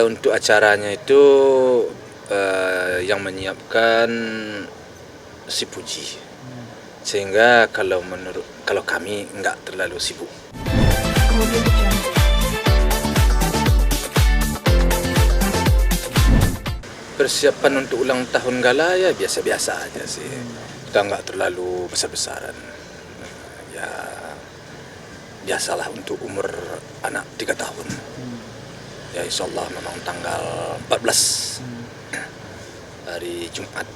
Untuk acaranya itu yang menyiapkan si Puji, sehingga kalau kami nggak terlalu sibuk. Persiapan untuk ulang tahun gala ya biasa-biasa aja sih, kita nggak terlalu besar-besaran. Ya biasalah untuk umur anak 3 tahun. Ya insya Allah memang tanggal 14 hari Jumat,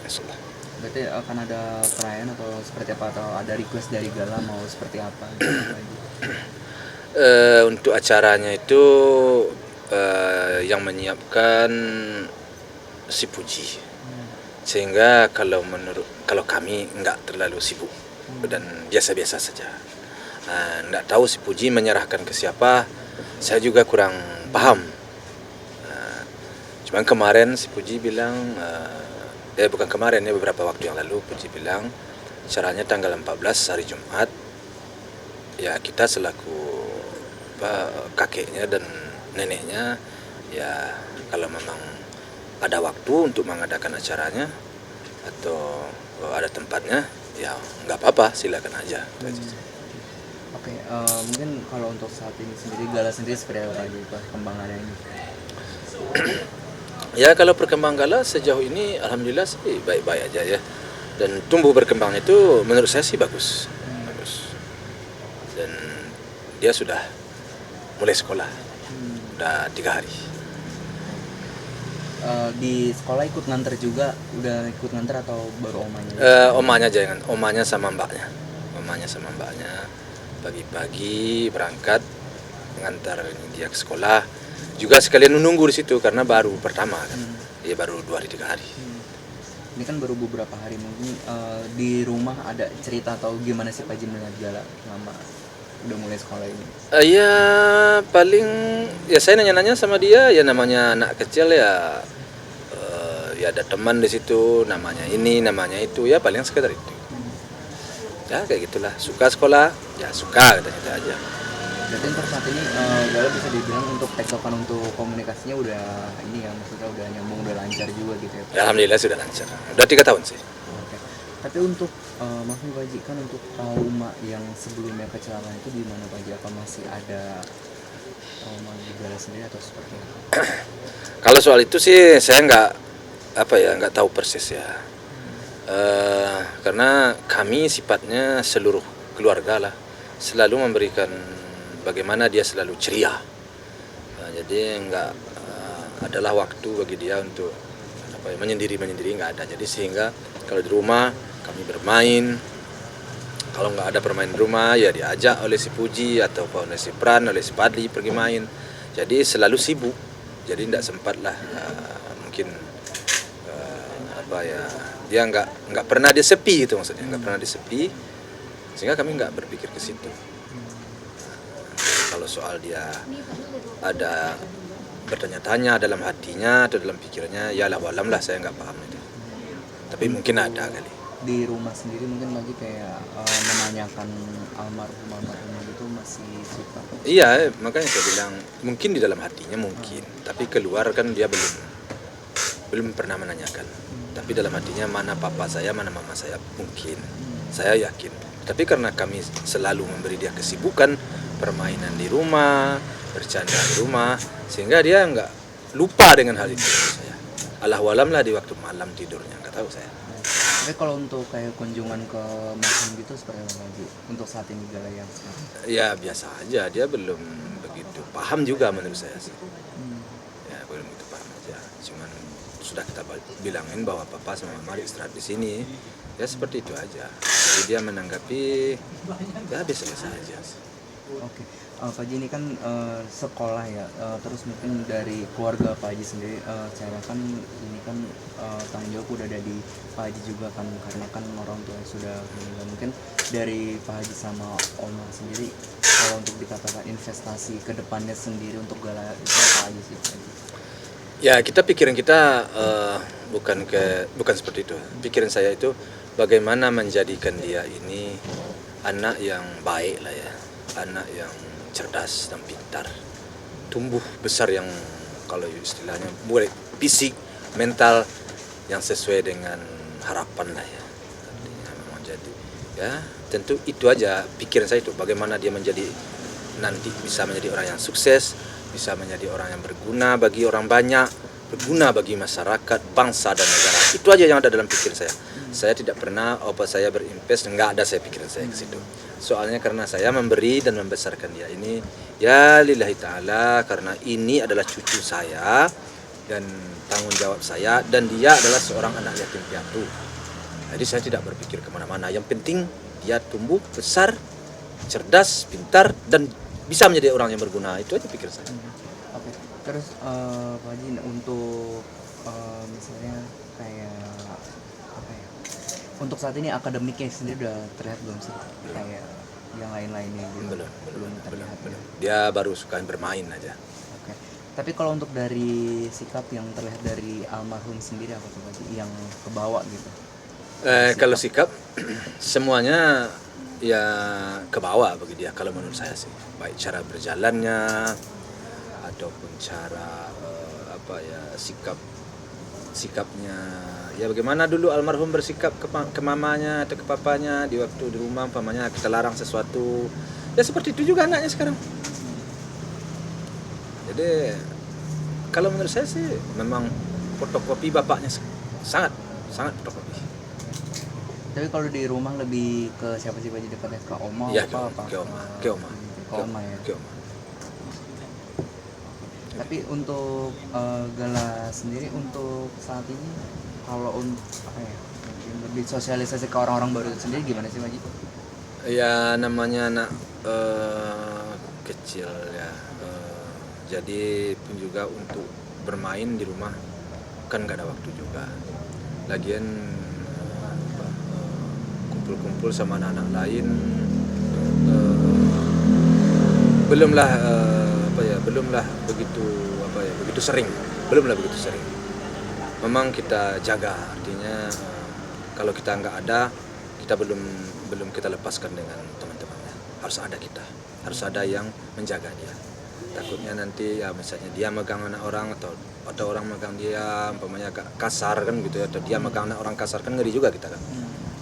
insya Allah. Berarti akan ada perayaan atau seperti apa, atau ada request dari gala mau seperti apa? Untuk acaranya itu yang menyiapkan si Puji, sehingga kalau kami nggak terlalu sibuk dan biasa-biasa saja. Nggak tahu si Puji menyerahkan ke siapa, saya juga kurang paham. Cuman kemarin si Puji bilang, bukan kemarin ya, beberapa waktu yang lalu Puji bilang acaranya tanggal 14 hari Jumat. Ya kita selaku kakeknya dan neneknya, ya kalau memang ada waktu untuk mengadakan acaranya atau ada tempatnya, ya nggak apa-apa, silakan aja. Oke, mungkin kalau untuk saat ini sendiri gala sendiri seperti apa lagi perkembangannya ini? Ya kalau perkembangan gala sejauh ini alhamdulillah sih baik-baik aja ya, dan tumbuh berkembang itu menurut saya sih bagus. Dan dia sudah mulai sekolah, udah 3 hari. Di sekolah ikut nganter juga, udah ikut nganter atau baru omanya? Omanya jangan, omanya sama mbaknya pagi-pagi berangkat ngantar dia ke sekolah, juga sekalian menunggu di situ karena baru pertama kan. Ya baru 2 hari 3 hari. Ini kan baru beberapa hari, mungkin di rumah ada cerita atau gimana sih Pak Ji melihat gala selama udah mulai sekolah ini? Ya paling ya saya nanya-nanya sama dia, ya namanya anak kecil ya, ya ada teman di situ, namanya ini namanya itu, ya paling sekedar itu. Ya kayak gitulah, suka sekolah ya suka, gitu aja. Berarti untuk saat ini gala bisa dibilang untuk tektokan untuk komunikasinya udah ini ya, maksudnya udah nyambung, udah lancar juga gitu ya Pak? Ya, alhamdulillah sudah lancar, udah 3 tahun sih. Oke. Tapi untuk maksud Pak Ji, kan untuk trauma yang sebelumnya kecelakaan itu gimana Pak Ji? Apa masih ada trauma di gala sendiri atau seperti apa? Kalau soal itu sih saya nggak tahu persis ya. Karena kami sifatnya seluruh keluarga lah selalu memberikan bagaimana dia selalu ceria. Jadi nggak adalah waktu bagi dia untuk menyendiri nggak ada. Jadi sehingga kalau di rumah kami bermain, kalau nggak ada permain di rumah ya diajak oleh si Puji atau oleh si Pran, oleh si Padli pergi main. Jadi selalu sibuk. Jadi tidak sempat lah mungkin dia nggak pernah dia sepi, itu maksudnya nggak pernah dia sepi, sehingga kami nggak berpikir ke situ. Kalau soal dia ada bertanya-tanya dalam hatinya atau dalam pikirannya, ya lah walam lah, saya nggak paham itu. Tapi mungkin ada kali. Di rumah sendiri mungkin lagi kayak menanyakan almarhum gitu masih suka? Iya, makanya saya bilang mungkin di dalam hatinya mungkin, tapi keluar kan dia belum pernah menanyakan. Tapi dalam hatinya mana papa saya, mana mama saya, mungkin. Saya yakin. Tapi karena kami selalu memberi dia kesibukan, permainan di rumah, bercanda di rumah, sehingga dia nggak lupa dengan hal itu. Saya alah walam lah di waktu malam tidurnya, nggak tahu saya. Tapi kalau untuk kayak kunjungan ke makam gitu seperti apa lagi untuk saat ini gala yang sekarang? Ya biasa aja, dia belum begitu paham juga menurut saya sih. Ya belum begitu paham aja. Cuman sudah kita bilangin bahwa papa sama mama istirahat di sini, ya seperti itu aja. Jadi dia menanggapi ya biasa-biasa aja. Oke, Pak Haji ini kan sekolah ya, terus mungkin dari keluarga Pak Haji sendiri, saya kan ini kan tanggung jawab udah ada di Pak Haji juga kan, karena kan orang tua yang sudah meninggal. Mungkin dari Pak Haji sama Oma sendiri, kalau untuk dikatakan investasi ke depannya sendiri untuk gala itu apa aja sih Pak Haji? Ya pikiran kita bukan seperti itu. Pikiran saya itu bagaimana menjadikan dia ini anak yang baik lah ya, anak yang cerdas dan pintar, tumbuh besar yang kalau istilahnya boleh fisik, mental yang sesuai dengan harapan lah ya. Artinya memang jadi ya tentu itu aja pikiran saya itu, bagaimana dia menjadi nanti bisa menjadi orang yang sukses, bisa menjadi orang yang berguna bagi orang banyak, berguna bagi masyarakat, bangsa dan negara. Itu aja yang ada dalam pikiran saya. Saya tidak pernah saya berinvest, enggak ada saya pikiran saya ke situ. Soalnya karena saya memberi dan membesarkan dia ini ya lillahi ta'ala, karena ini adalah cucu saya dan tanggung jawab saya, dan dia adalah seorang anak yatim piatu. Jadi saya tidak berpikir kemana-mana. Yang penting dia tumbuh besar, cerdas, pintar, dan bisa menjadi orang yang berguna. Itu aja pikir saya. Oke. Terus Pak Haji, untuk misalnya kayak apa ya? Untuk saat ini akademiknya sendiri udah terlihat belum sih? Kayak yang lain-lainnya gitu. Belum terlihat. Dia baru suka bermain aja. Oke. Tapi kalau untuk dari sikap yang terlihat dari almarhum sendiri apa tuh Pak Haji yang kebawa gitu? Kalau sikap semuanya ya ke bawah bagi dia kalau menurut saya sih, baik cara berjalannya ataupun cara sikapnya ya, bagaimana dulu almarhum bersikap ke mamanya atau ke papanya di waktu di rumah, umpamanya kita larang sesuatu ya seperti itu juga anaknya sekarang. Jadi kalau menurut saya sih memang fotokopi bapaknya sangat fotokopi. Tapi kalau di rumah lebih ke siapa sih Pak Haji, dekatnya ke oma Ya, apa? ke oma ya. Ke oma. Tapi untuk Gala sendiri untuk saat ini kalau apa ya, mungkin lebih sosialisasi ke orang-orang baru itu sendiri gimana sih Pak Haji? Ya namanya anak kecil ya, jadi pun juga untuk bermain di rumah kan gak ada waktu juga. Lagian kumpul-kumpul sama anak-anak lain belumlah begitu sering. Memang kita jaga, artinya kalau kita nggak ada, kita belum kita lepaskan dengan teman-temannya. Harus ada yang menjaga dia. Takutnya nanti ya misalnya dia megang anak orang atau orang megang dia, umpamanya agak kasar kan gitu ya, atau dia megang anak orang kasar kan ngeri juga kita kan.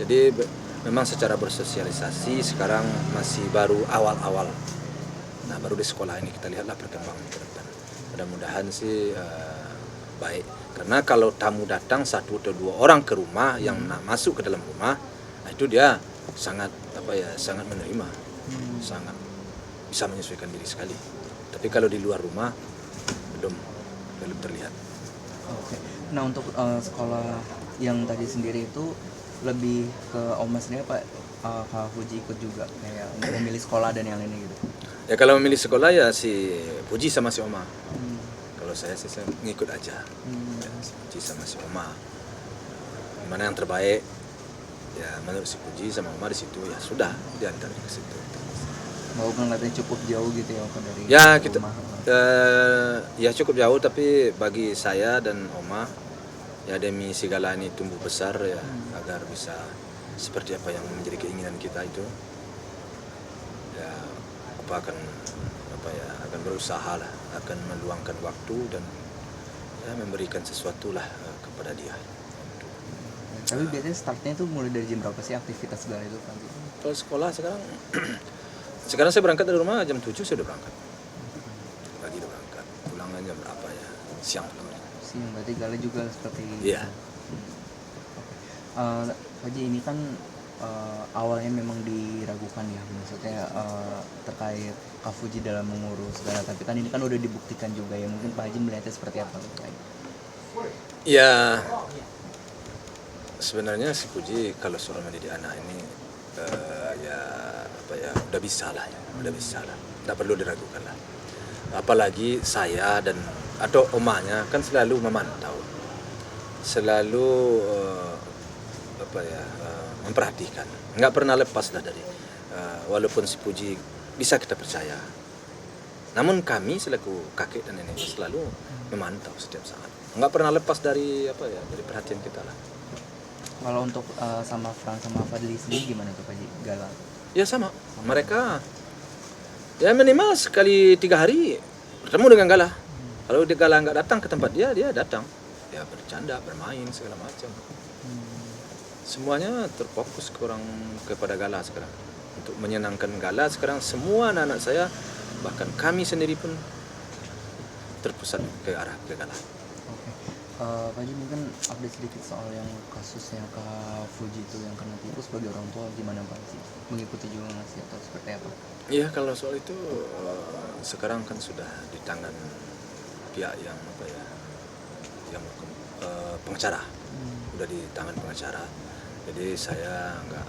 Jadi memang secara bersosialisasi sekarang masih baru awal-awal. Nah baru di sekolah ini kita lihatlah perkembangan ke depan. Mudah-mudahan sih baik. Karena kalau tamu datang 1 atau 2 orang ke rumah yang masuk ke dalam rumah, nah itu dia sangat menerima, sangat bisa menyesuaikan diri sekali. Tapi kalau di luar rumah belum terlihat. Oke. Nah untuk sekolah yang tadi sendiri itu lebih ke Oma sendiri Pak Kak Puji ikut juga kayak untuk memilih sekolah dan yang lainnya gitu? Ya kalau memilih sekolah ya si Puji sama si Oma. Kalau saya sih ngikut aja. Ya, si Puji sama si Oma. Mana yang terbaik? Ya menurut si Puji sama Oma di situ ya sudah diantar ke situ. Mau ngeliatnya cukup jauh gitu ya dari ya kita rumah. Ya cukup jauh, tapi bagi saya dan Oma ya demi si Gala ini tumbuh besar ya, agar bisa seperti apa yang menjadi keinginan kita itu ya akan berusaha lah, akan meluangkan waktu dan ya memberikan sesuatu lah kepada dia. Tapi biasanya startnya itu mulai dari jam berapa sih aktivitas segala itu Pak? Kalau sekolah sekarang saya berangkat dari rumah jam 7 saya udah berangkat. Pagi udah berangkat. Pulangnya jam berapa ya? Siang. Berarti Gala juga seperti Iya. Pak Haji ini kan awalnya memang diragukan ya, maksudnya terkait Kak Fuji dalam mengurus segala, tapi kan ini kan udah dibuktikan juga ya, mungkin Pak Haji melihatnya seperti apa? Ya sebenarnya si Puji kalau soal mendidik anak ini udah bisa lah, tidak perlu diragukan lah. Apalagi saya dan atau omanya kan selalu memantau, selalu memperhatikan, nggak pernah lepas lah dari walaupun si Puji bisa kita percaya, namun kami selaku kakek dan nenek selalu memantau setiap saat, nggak pernah lepas dari dari perhatian kita lah. Kalau untuk sama Frank sama Fadli sendiri gimana tuh Pak Haji Gala? Ya sama. Mereka ya minimal sekali 3 hari bertemu dengan Gala, Kalau dia Gala nggak datang ke tempat dia datang. Ya bercanda, bermain segala macam. Semuanya terfokus kepada Gala sekarang. Untuk menyenangkan Gala sekarang semua anak-anak saya, bahkan kami sendiri pun terpusat ke arah ke Gala. Oke. Pak Haji mungkin update sedikit soal yang kasusnya Kak Fuji itu yang kena tipu, sebagai orang tua gimana Pak Haji? Mengikuti juga nggak sih atau seperti apa? Iya, kalau soal itu sekarang kan sudah di tangan pihak yang pengacara, udah di tangan pengacara. Jadi saya nggak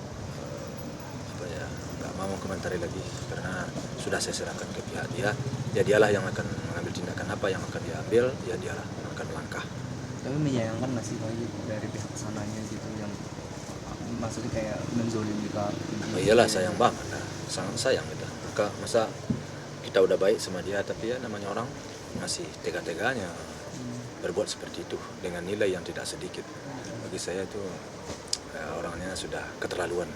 mau komentari lagi karena sudah saya serahkan ke pihak dia. Ya dialah yang akan mengambil tindakan apa yang akan diambil, ya dialah yang akan melangkah. Tapi menyayangkan nggak sih Pak Haji dari pihak sananya gitu yang maksudnya kayak menzolimi Kak Fuji? Oh, iyalah sayang banget, sangat sayang kita. Masa kita udah baik sama dia tapi ya namanya orang masih tega-teganya berbuat seperti itu dengan nilai yang tidak sedikit. Bagi saya itu orangnya sudah keterlaluan.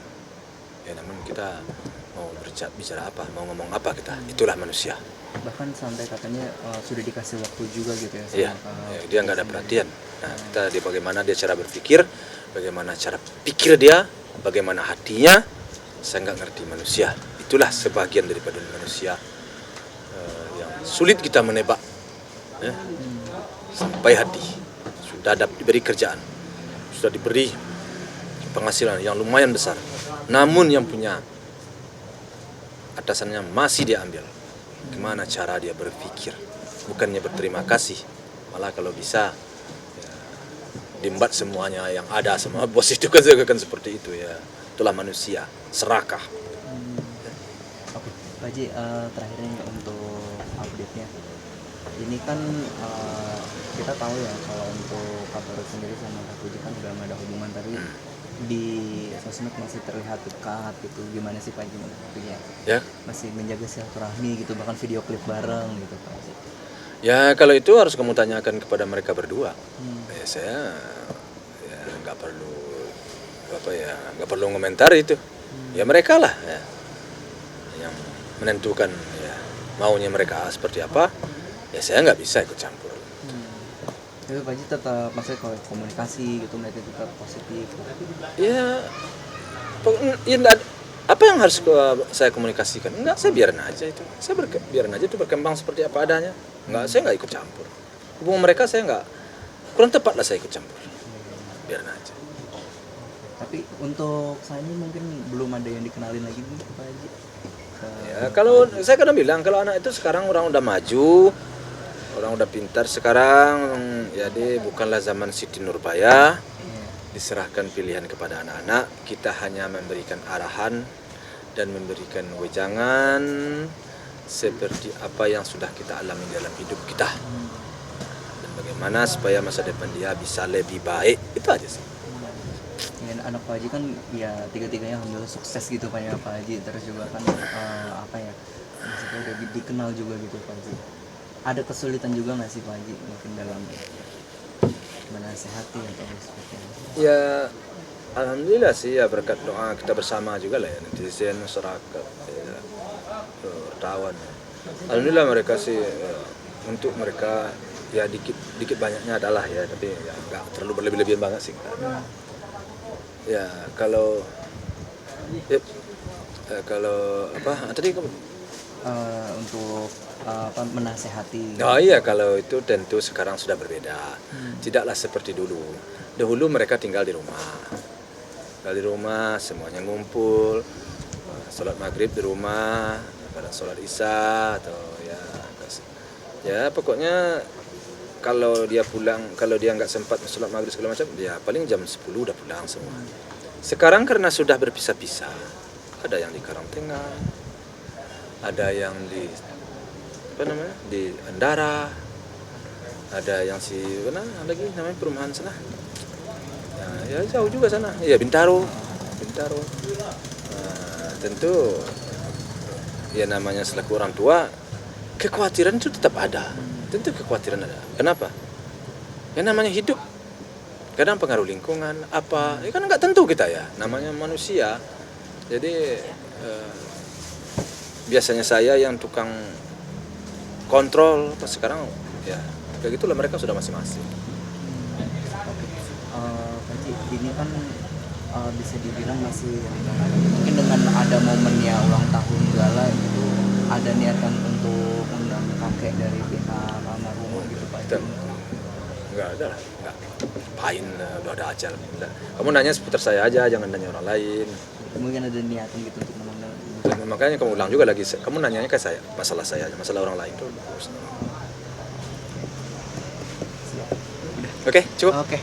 Ya namun kita mau bicara apa, mau ngomong apa kita, itulah manusia. Bahkan sampai katanya sudah dikasih waktu juga gitu ya sama Iya, dia nggak ada perhatian. Nah, dia bagaimana dia cara berpikir, bagaimana cara pikir dia, bagaimana hatinya, saya nggak ngerti manusia. Itulah sebagian daripada manusia yang sulit kita menebak. Sampai hati, sudah diberi kerjaan, sudah diberi penghasilan yang lumayan besar, namun yang punya atasannya masih dia ambil. Gimana cara dia berpikir? Bukannya berterima kasih, malah kalau bisa ya, diembat semuanya yang ada sama bos itu kan seperti itu ya. Itulah manusia, serakah. Oke, Pak Haji, terakhirnya untuk update-nya. Ini kan kita tahu ya kalau untuk Kak Faruk sendiri sama Kak Fuji kan udah nggak ada hubungan, tapi di sosmed masih terlihat dekat gitu. Gimana sih Pak Haji menurutnya? Ya. Masih menjaga silaturahmi gitu, bahkan video klip bareng gitu Pak Haji. Ya kalau itu harus kamu tanyakan kepada mereka berdua. Ya saya ya nggak perlu komentar itu. Ya mereka lah ya, yang menentukan ya maunya mereka seperti apa. Ya saya nggak bisa ikut campur. Tapi Pak Haji tetap maksudnya kalau komunikasi gitu mereka tetap positif. Ya apa yang harus saya komunikasikan? Enggak, saya biarin aja itu. Biarin aja itu berkembang seperti apa adanya. Saya nggak ikut campur. Hubungan mereka saya nggak, kurang tepat lah saya ikut campur. Biarin aja. Tapi untuk saya ini mungkin belum ada yang dikenalin lagi nih Pak Haji. Ya kalau saya kadang bilang kalau anak itu sekarang orang udah maju, orang udah pintar sekarang, jadi bukanlah zaman Siti Nurbaya. Diserahkan pilihan kepada anak-anak, kita hanya memberikan arahan dan memberikan wejangan seperti apa yang sudah kita alami dalam hidup kita dan bagaimana supaya masa depan dia bisa lebih baik, itu aja sih. Ya, anak Pak Haji kan ya tiga-tiganya alhamdulillah sukses gitu Pak ya Pak Haji, terus juga kan maksudnya udah dikenal juga gitu Pak Haji. Ada kesulitan juga nggak sih Pak Haji mungkin dalam menasehati atau seperti itu? Ya alhamdulillah sih ya, berkat doa kita bersama juga lah ya, netizen, masyarakat, ya, wartawan. Alhamdulillah mereka sih untuk mereka ya dikit banyaknya adalah ya, tapi ya nggak terlalu berlebih-lebihan banget sih. Ya kalau apa tadi kamu? Untuk menasehati. Oh iya, kalau itu tentu sekarang sudah berbeda. Tidaklah seperti dulu. Dahulu mereka tinggal di rumah, semuanya ngumpul, sholat maghrib di rumah, pada sholat isya atau ya pokoknya kalau dia pulang, kalau dia nggak sempat sholat maghrib segala macam, ya paling jam 10 udah pulang semua. Sekarang karena sudah berpisah-pisah, ada yang di Karangtengah, ada yang di Andara, ada yang lagi namanya perumahan sana, ya jauh juga sana, ya Bintaro. Tentu ya namanya selaku orang tua, kekhawatiran itu tetap ada, tentu kekhawatiran ada. Kenapa? Ya namanya hidup, kadang pengaruh lingkungan apa, ya kan nggak tentu kita ya, namanya manusia. Jadi biasanya saya yang tukang kontrol, pas sekarang ya kayak gitulah mereka sudah masing-masing. Pak Haji, ini kan bisa dibilang masih mungkin dengan ada momennya ulang tahun gala itu ada niatan untuk undang kakek dari pihak almarhum gitu Pak Haji. Enggak ada lah, enggak. Pain udah ada acara. Udah. Kamu nanya seputar saya aja, jangan nanya orang lain. Mungkin ada niatan gitu untuk mengundang. Dan makanya kamu ulang juga lagi, kamu nanyanya ke saya, masalah saya aja, masalah orang lain tuh. Oke, cukup. Oke.